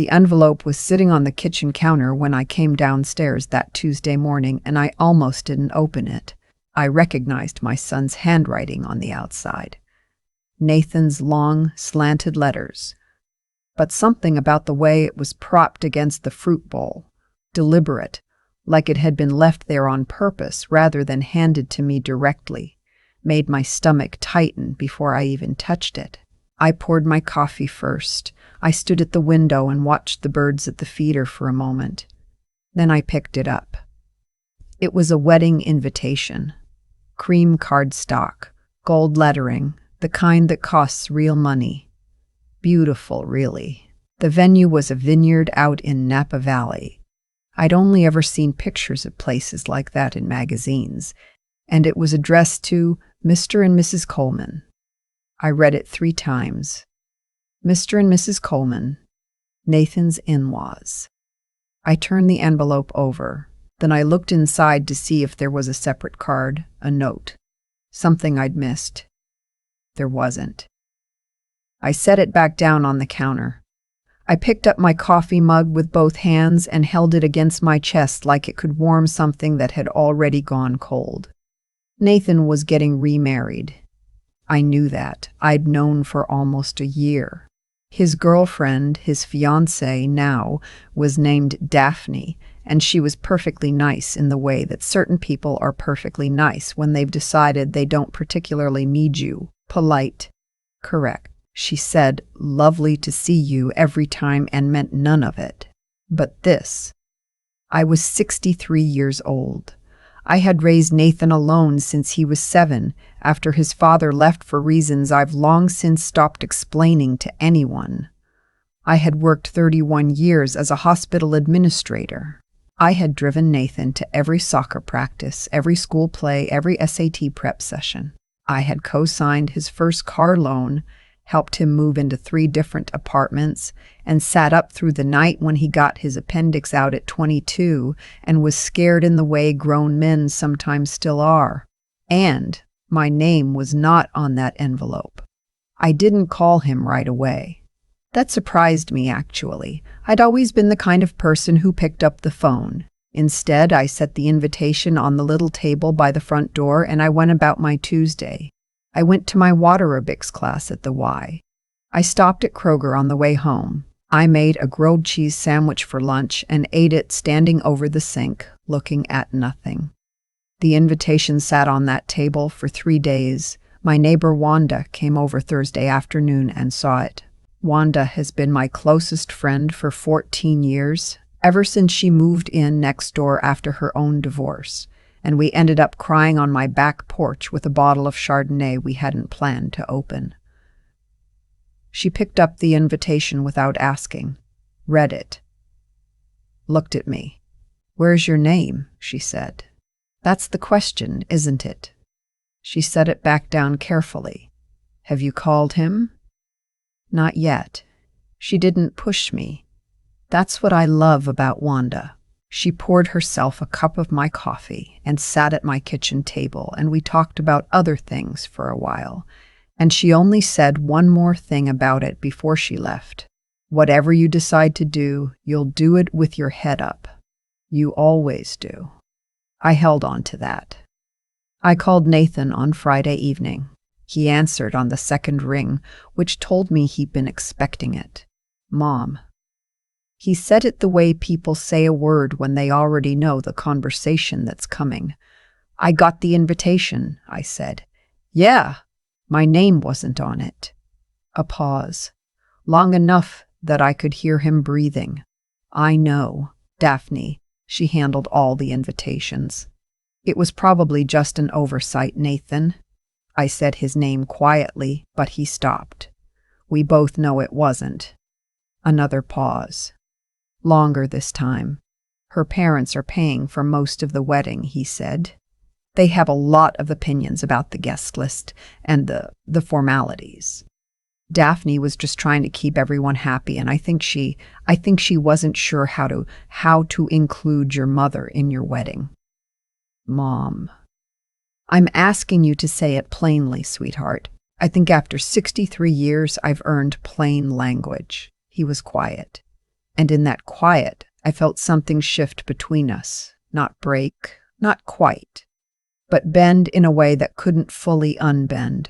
The envelope was sitting on the kitchen counter when I came downstairs that Tuesday morning, and I almost didn't open it. I recognized my son's handwriting on the outside. Nathan's long, slanted letters. But something about the way it was propped against the fruit bowl, deliberate, like it had been left there on purpose rather than handed to me directly, made my stomach tighten before I even touched it. I poured my coffee first. I stood at the window and watched the birds at the feeder for a moment. Then I picked it up. It was a wedding invitation. Cream cardstock, gold lettering, the kind that costs real money. Beautiful, really. The venue was a vineyard out in Napa Valley. I'd only ever seen pictures of places like that in magazines, and it was addressed to Mr. and Mrs. Coleman. I read it 3 times. Mr. and Mrs. Coleman, Nathan's in-laws. I turned the envelope over. Then I looked inside to see if there was a separate card, a note. Something I'd missed. There wasn't. I set it back down on the counter. I picked up my coffee mug with both hands and held it against my chest like it could warm something that had already gone cold. Nathan was getting remarried. I knew that. I'd known for almost a year. His girlfriend, his fiancée now, was named Daphne, and she was perfectly nice in the way that certain people are perfectly nice when they've decided they don't particularly need you. Polite. Correct. She said, "Lovely to see you," every time and meant none of it. But this. I was 63 years old. I had raised Nathan alone since he was 7, after his father left for reasons I've long since stopped explaining to anyone. I had worked 31 years as a hospital administrator. I had driven Nathan to every soccer practice, every school play, every SAT prep session. I had co-signed his first car loan, helped him move into 3 different apartments, and sat up through the night when he got his appendix out at 22 and was scared in the way grown men sometimes still are. And my name was not on that envelope. I didn't call him right away. That surprised me, actually. I'd always been the kind of person who picked up the phone. Instead, I set the invitation on the little table by the front door and I went about my Tuesday. I went to my water aerobics class at the Y. I stopped at Kroger on the way home. I made a grilled cheese sandwich for lunch and ate it standing over the sink, looking at nothing. The invitation sat on that table for 3 days. My neighbor Wanda came over Thursday afternoon and saw it. Wanda has been my closest friend for 14 years, ever since she moved in next door after her own divorce, and we ended up crying on my back porch with a bottle of Chardonnay we hadn't planned to open. She picked up the invitation without asking, read it, looked at me. "Where's your name?" she said. "That's the question, isn't it?" She set it back down carefully. "Have you called him?" "Not yet." She didn't push me. That's what I love about Wanda. She poured herself a cup of my coffee and sat at my kitchen table, and we talked about other things for a while. And she only said one more thing about it before she left. "Whatever you decide to do, you'll do it with your head up. You always do." I held on to that. I called Nathan on Friday evening. He answered on the second ring, which told me he'd been expecting it. "Mom." He said it the way people say a word when they already know the conversation that's coming. "I got the invitation," I said. "Yeah." My name wasn't on it. A pause. Long enough that I could hear him breathing. "I know. Daphne." She handled all the invitations. "It was probably just an oversight, Nathan." I said his name quietly, but he stopped. "We both know it wasn't." Another pause. Longer this time. "Her parents are paying for most of the wedding," he said. "They have a lot of opinions about the guest list and the formalities. Daphne was just trying to keep everyone happy, and I think she wasn't sure how to include your mother in your wedding." "Mom." "I'm asking you to say it plainly, sweetheart. I think after 63 years I've earned plain language." He was quiet. And in that quiet, I felt something shift between us. Not break, not quite, but bend in a way that couldn't fully unbend.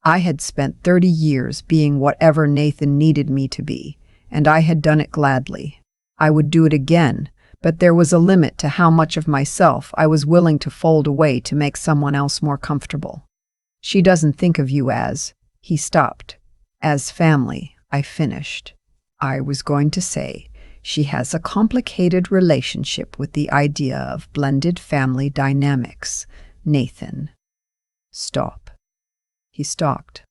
I had spent 30 years being whatever Nathan needed me to be, and I had done it gladly. I would do it again, but there was a limit to how much of myself I was willing to fold away to make someone else more comfortable. She doesn't think of you as, he stopped. As family, I finished. I was going to say, she has a complicated relationship with the idea of blended family dynamics. Nathan. Stop. He stalked.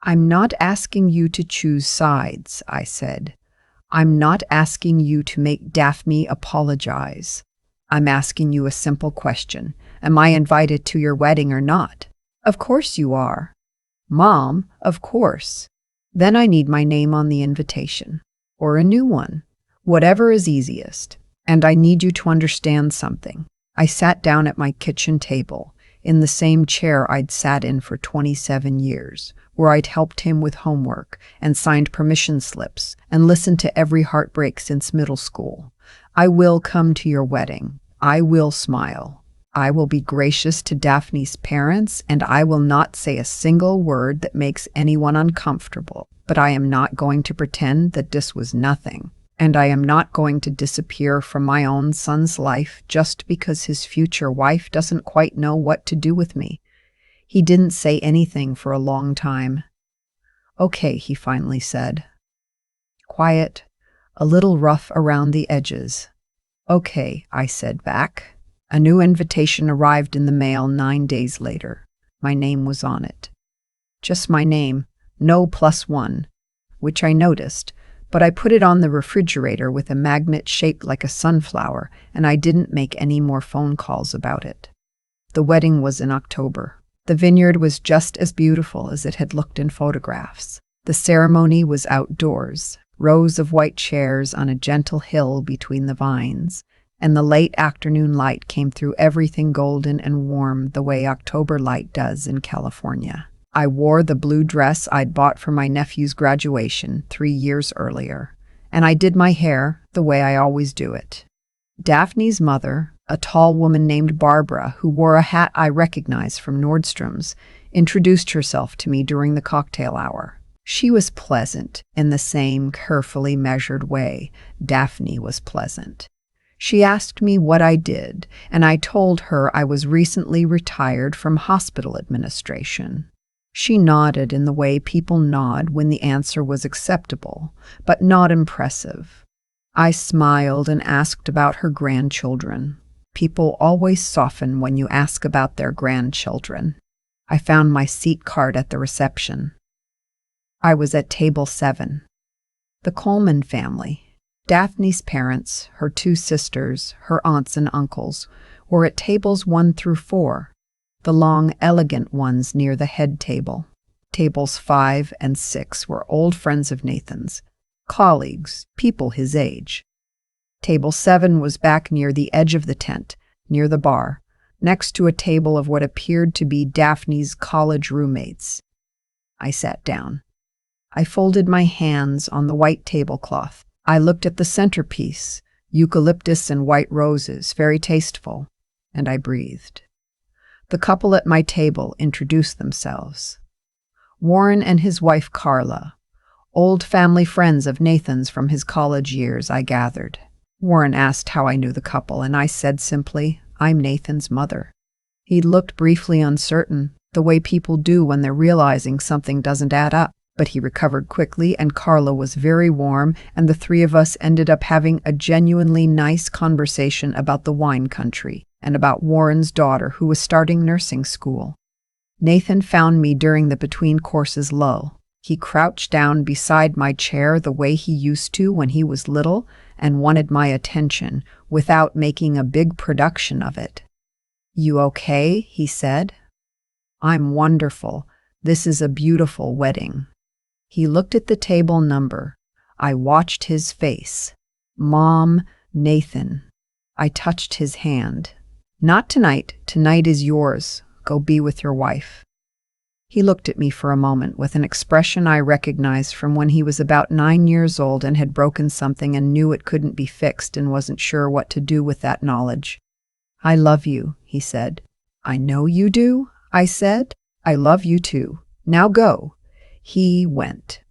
I'm not asking you to choose sides, I said. I'm not asking you to make Daphne apologize. I'm asking you a simple question. Am I invited to your wedding or not? Of course you are. Mom, of course. Then I need my name on the invitation. Or a new one. Whatever is easiest. And I need you to understand something. I sat down at my kitchen table, in the same chair I'd sat in for 27 years, where I'd helped him with homework and signed permission slips and listened to every heartbreak since middle school. I will come to your wedding. I will smile. I will be gracious to Daphne's parents, and I will not say a single word that makes anyone uncomfortable. But I am not going to pretend that this was nothing. And I am not going to disappear from my own son's life just because his future wife doesn't quite know what to do with me. He didn't say anything for a long time. Okay, he finally said. Quiet, a little rough around the edges. Okay, I said back. A new invitation arrived in the mail 9 days later. My name was on it. Just my name, no +1, which I noticed, but I put it on the refrigerator with a magnet shaped like a sunflower, and I didn't make any more phone calls about it. The wedding was in October. The vineyard was just as beautiful as it had looked in photographs. The ceremony was outdoors, rows of white chairs on a gentle hill between the vines, and the late afternoon light came through everything golden and warm the way October light does in California. I wore the blue dress I'd bought for my nephew's graduation 3 years earlier, and I did my hair the way I always do it. Daphne's mother, a tall woman named Barbara who wore a hat I recognized from Nordstrom's, introduced herself to me during the cocktail hour. She was pleasant in the same carefully measured way Daphne was pleasant. She asked me what I did, and I told her I was recently retired from hospital administration. She nodded in the way people nod when the answer was acceptable, but not impressive. I smiled and asked about her grandchildren. People always soften when you ask about their grandchildren. I found my seat card at the reception. I was at table 7. The Coleman family. Daphne's parents, her 2 sisters, her aunts and uncles, were at tables 1 through 4, the long, elegant ones near the head table. Tables 5 and 6 were old friends of Nathan's, colleagues, people his age. Table 7 was back near the edge of the tent, near the bar, next to a table of what appeared to be Daphne's college roommates. I sat down. I folded my hands on the white tablecloth. I looked at the centerpiece, eucalyptus and white roses, very tasteful, and I breathed. The couple at my table introduced themselves. Warren and his wife Carla, old family friends of Nathan's from his college years, I gathered. Warren asked how I knew the couple, and I said simply, I'm Nathan's mother. He looked briefly uncertain, the way people do when they're realizing something doesn't add up. But he recovered quickly, and Carla was very warm, and the 3 of us ended up having a genuinely nice conversation about the wine country and about Warren's daughter who was starting nursing school. Nathan found me during the between courses lull. He crouched down beside my chair the way he used to when he was little and wanted my attention without making a big production of it. You okay? He said. I'm wonderful. This is a beautiful wedding. He looked at the table number. I watched his face. Mom, Nathan. I touched his hand. Not tonight. Tonight is yours. Go be with your wife. He looked at me for a moment with an expression I recognized from when he was about 9 years old and had broken something and knew it couldn't be fixed and wasn't sure what to do with that knowledge. "I love you," he said. "I know you do," I said. "I love you too. Now go." He went.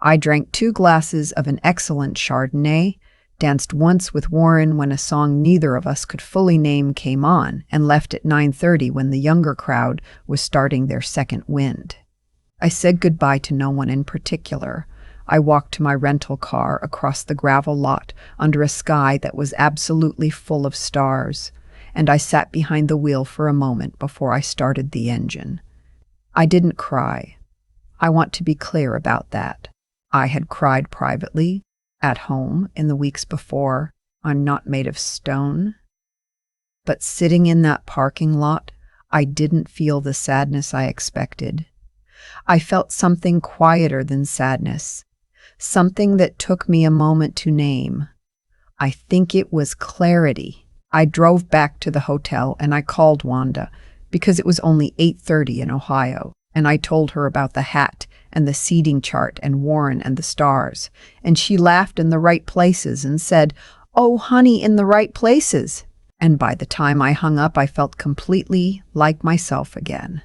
I drank 2 glasses of an excellent Chardonnay, danced once with Warren when a song neither of us could fully name came on, and left at 9:30 when the younger crowd was starting their second wind. I said goodbye to no one in particular. I walked to my rental car across the gravel lot under a sky that was absolutely full of stars, and I sat behind the wheel for a moment before I started the engine. I didn't cry. I want to be clear about that. I had cried privately, at home, in the weeks before. I'm not made of stone. But sitting in that parking lot, I didn't feel the sadness I expected. I felt something quieter than sadness, something that took me a moment to name. I think it was clarity. I drove back to the hotel and I called Wanda, because it was only 8:30 in Ohio, and I told her about the hat and the seating chart and Warren and the stars, and she laughed in the right places and said, "Oh, honey, in the right places." And by the time I hung up, I felt completely like myself again.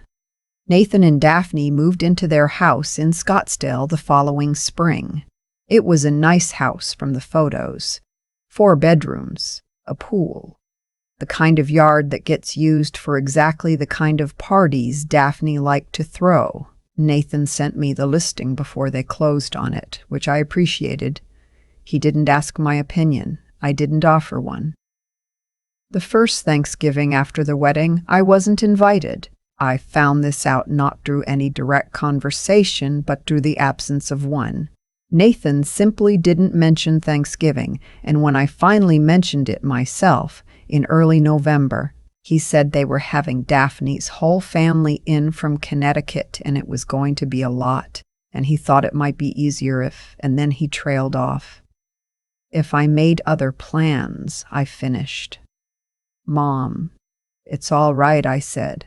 Nathan and Daphne moved into their house in Scottsdale the following spring. It was a nice house from the photos. 4 bedrooms, a pool. The kind of yard that gets used for exactly the kind of parties Daphne liked to throw. Nathan sent me the listing before they closed on it, which I appreciated. He didn't ask my opinion. I didn't offer one. The first Thanksgiving after the wedding, I wasn't invited. I found this out not through any direct conversation, but through the absence of one. Nathan simply didn't mention Thanksgiving, and when I finally mentioned it myself, in early November, he said they were having Daphne's whole family in from Connecticut and it was going to be a lot, and he thought it might be easier if, and then he trailed off. If I made other plans, I finished. "Mom, it's all right," I said.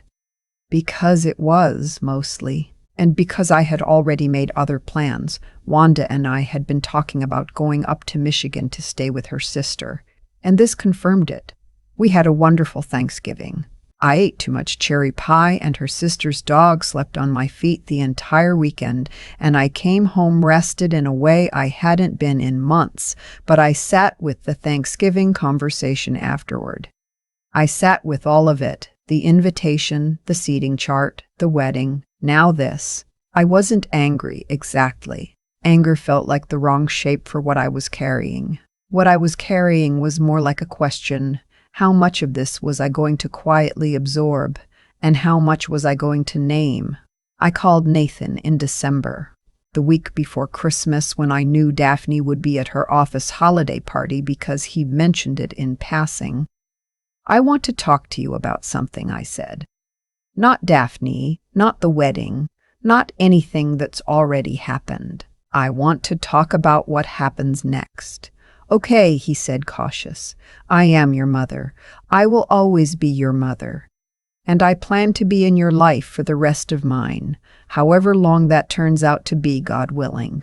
Because it was, mostly. And because I had already made other plans. Wanda and I had been talking about going up to Michigan to stay with her sister, and this confirmed it. We had a wonderful Thanksgiving. I ate too much cherry pie, and her sister's dog slept on my feet the entire weekend, and I came home rested in a way I hadn't been in months, but I sat with the Thanksgiving conversation afterward. I sat with all of it, the invitation, the seating chart, the wedding, now this. I wasn't angry, exactly. Anger felt like the wrong shape for what I was carrying. What I was carrying was more like a question. How much of this was I going to quietly absorb, and how much was I going to name? I called Nathan in December, the week before Christmas, when I knew Daphne would be at her office holiday party because he mentioned it in passing. "I want to talk to you about something," I said. "Not Daphne, not the wedding, not anything that's already happened. I want to talk about what happens next." "Okay," he said, cautious. "I am your mother. I will always be your mother. And I plan to be in your life for the rest of mine, however long that turns out to be, God willing.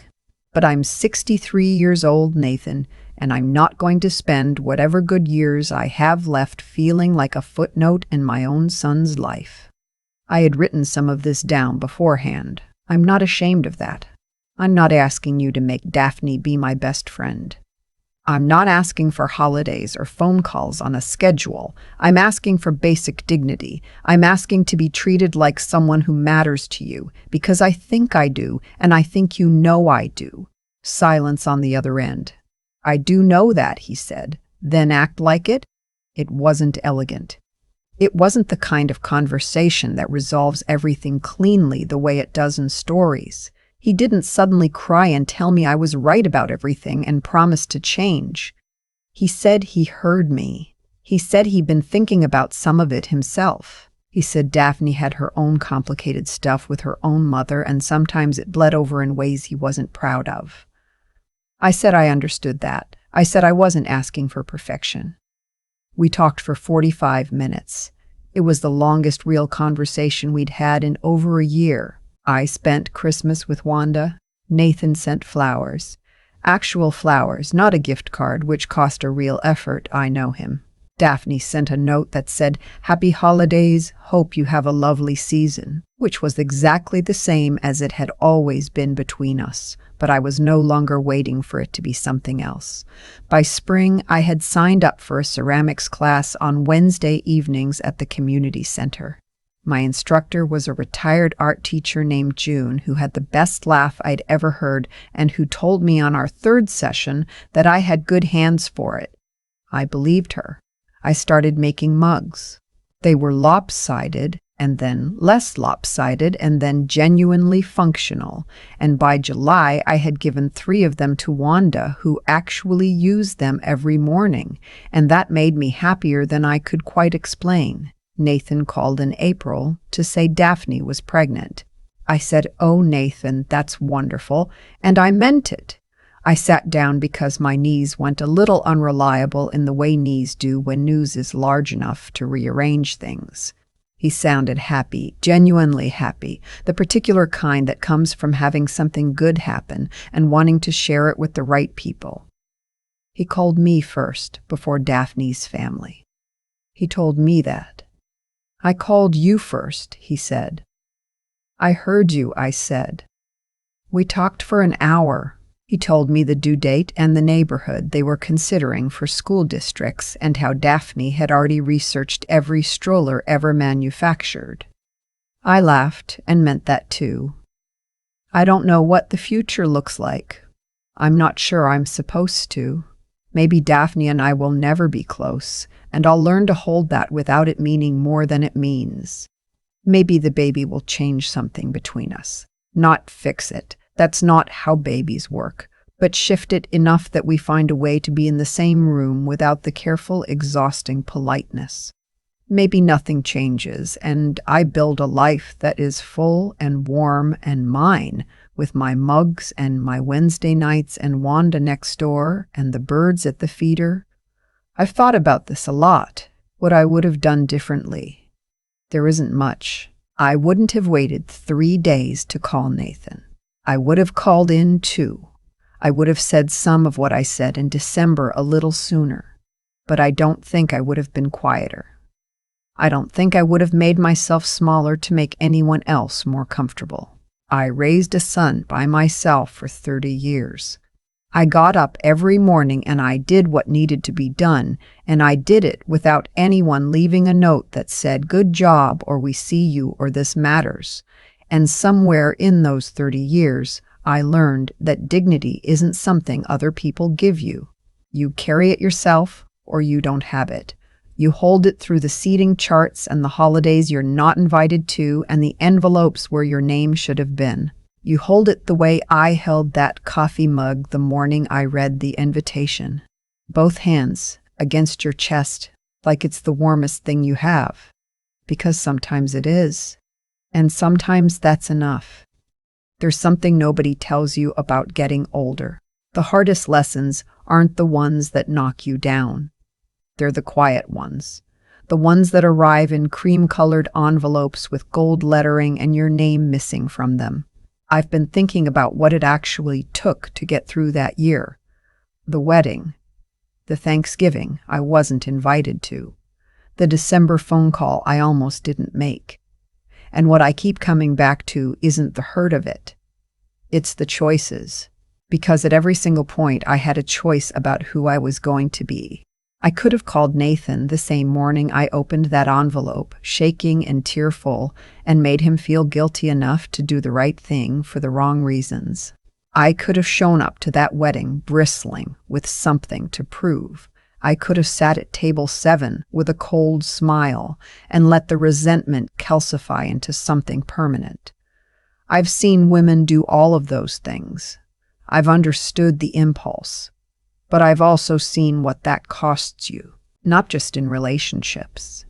But I'm 63 years old, Nathan, and I'm not going to spend whatever good years I have left feeling like a footnote in my own son's life." I had written some of this down beforehand. I'm not ashamed of that. I'm not asking you to make Daphne be my best friend. I'm not asking for holidays or phone calls on a schedule. I'm asking for basic dignity. I'm asking to be treated like someone who matters to you, because I think I do, and I think you know I do. Silence on the other end. "I do know that," he said. "Then act like it?" It wasn't elegant. It wasn't the kind of conversation that resolves everything cleanly the way it does in stories. He didn't suddenly cry and tell me I was right about everything and promise to change. He said he heard me. He said he'd been thinking about some of it himself. He said Daphne had her own complicated stuff with her own mother, and sometimes it bled over in ways he wasn't proud of. I said I understood that. I said I wasn't asking for perfection. We talked for 45 minutes. It was the longest real conversation we'd had in over a year. I spent Christmas with Wanda. Nathan sent flowers. Actual flowers, not a gift card, which cost a real effort, I know him. Daphne sent a note that said, "Happy holidays, hope you have a lovely season," which was exactly the same as it had always been between us, but I was no longer waiting for it to be something else. By spring, I had signed up for a ceramics class on Wednesday evenings at the community center. My instructor was a retired art teacher named June who had the best laugh I'd ever heard and who told me on our third session that I had good hands for it. I believed her. I started making mugs. They were lopsided, and then less lopsided, and then genuinely functional. And by July, I had given 3 of them to Wanda, who actually used them every morning, and that made me happier than I could quite explain. Nathan called in April to say Daphne was pregnant. I said, "Oh, Nathan, that's wonderful," and I meant it. I sat down because my knees went a little unreliable in the way knees do when news is large enough to rearrange things. He sounded happy, genuinely happy, the particular kind that comes from having something good happen and wanting to share it with the right people. He called me first, before Daphne's family. He told me that. "I called you first," he said. "I heard you," I said. We talked for an hour. He told me the due date and the neighborhood they were considering for school districts and how Daphne had already researched every stroller ever manufactured. I laughed and meant that too. I don't know what the future looks like. I'm not sure I'm supposed to. Maybe Daphne and I will never be close, and I'll learn to hold that without it meaning more than it means. Maybe the baby will change something between us, not fix it. That's not how babies work, but shift it enough that we find a way to be in the same room without the careful, exhausting politeness. Maybe nothing changes, and I build a life that is full and warm and mine, with my mugs and my Wednesday nights and Wanda next door and the birds at the feeder. I've thought about this a lot, what I would have done differently. There isn't much. I wouldn't have waited 3 days to call Nathan. I would have called in too. I would have said some of what I said in December a little sooner. But I don't think I would have been quieter. I don't think I would have made myself smaller to make anyone else more comfortable. I raised a son by myself for 30 years. I got up every morning and I did what needed to be done, and I did it without anyone leaving a note that said, "Good job," or "We see you," or "This matters." And somewhere in those 30 years, I learned that dignity isn't something other people give you. You carry it yourself, or you don't have it. You hold it through the seating charts and the holidays you're not invited to and the envelopes where your name should have been. You hold it the way I held that coffee mug the morning I read the invitation. Both hands against your chest, like it's the warmest thing you have. Because sometimes it is. And sometimes that's enough. There's something nobody tells you about getting older. The hardest lessons aren't the ones that knock you down. They're the quiet ones. The ones that arrive in cream-colored envelopes with gold lettering and your name missing from them. I've been thinking about what it actually took to get through that year. The wedding. The Thanksgiving I wasn't invited to. The December phone call I almost didn't make. And what I keep coming back to isn't the hurt of it. It's the choices. Because at every single point, I had a choice about who I was going to be. I could have called Nathan the same morning I opened that envelope, shaking and tearful, and made him feel guilty enough to do the right thing for the wrong reasons. I could have shown up to that wedding bristling with something to prove. I could have sat at table 7 with a cold smile and let the resentment calcify into something permanent. I've seen women do all of those things. I've understood the impulse. But I've also seen what that costs you, not just in relationships,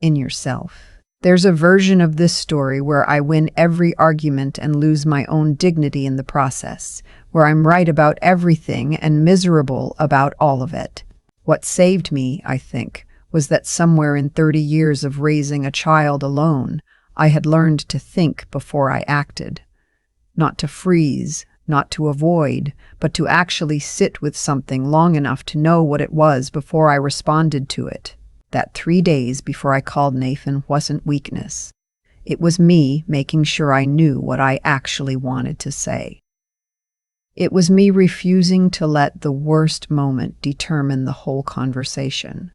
in yourself. There's a version of this story where I win every argument and lose my own dignity in the process, where I'm right about everything and miserable about all of it. What saved me, I think, was that somewhere in 30 years of raising a child alone, I had learned to think before I acted. Not to freeze, not to avoid, but to actually sit with something long enough to know what it was before I responded to it. That 3 days before I called Nathan wasn't weakness. It was me making sure I knew what I actually wanted to say. It was me refusing to let the worst moment determine the whole conversation.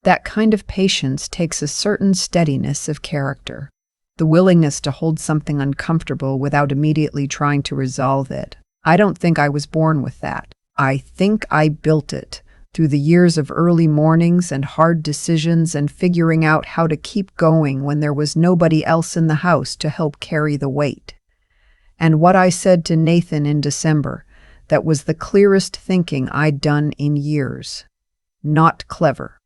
That kind of patience takes a certain steadiness of character, the willingness to hold something uncomfortable without immediately trying to resolve it. I don't think I was born with that. I think I built it through the years of early mornings and hard decisions and figuring out how to keep going when there was nobody else in the house to help carry the weight. And what I said to Nathan in December, that was the clearest thinking I'd done in years. Not clever,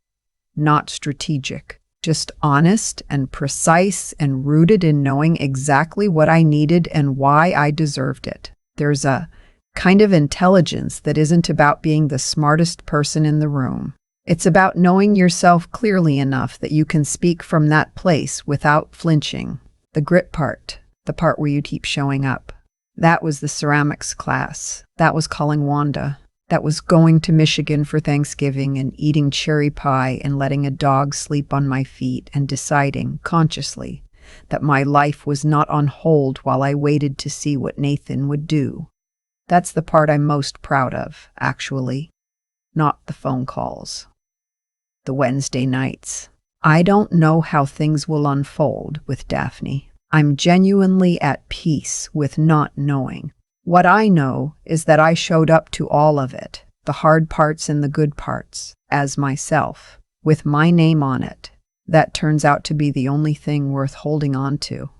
not strategic, just honest and precise and rooted in knowing exactly what I needed and why I deserved it. There's a kind of intelligence that isn't about being the smartest person in the room. It's about knowing yourself clearly enough that you can speak from that place without flinching. The grit part, the part where you keep showing up. That was the ceramics class. That was calling Wanda. That was going to Michigan for Thanksgiving and eating cherry pie and letting a dog sleep on my feet and deciding, consciously, that my life was not on hold while I waited to see what Nathan would do. That's the part I'm most proud of, actually. Not the phone calls. The Wednesday nights. I don't know how things will unfold with Daphne. I'm genuinely at peace with not knowing. What I know is that I showed up to all of it, the hard parts and the good parts, as myself, with my name on it. That turns out to be the only thing worth holding on to.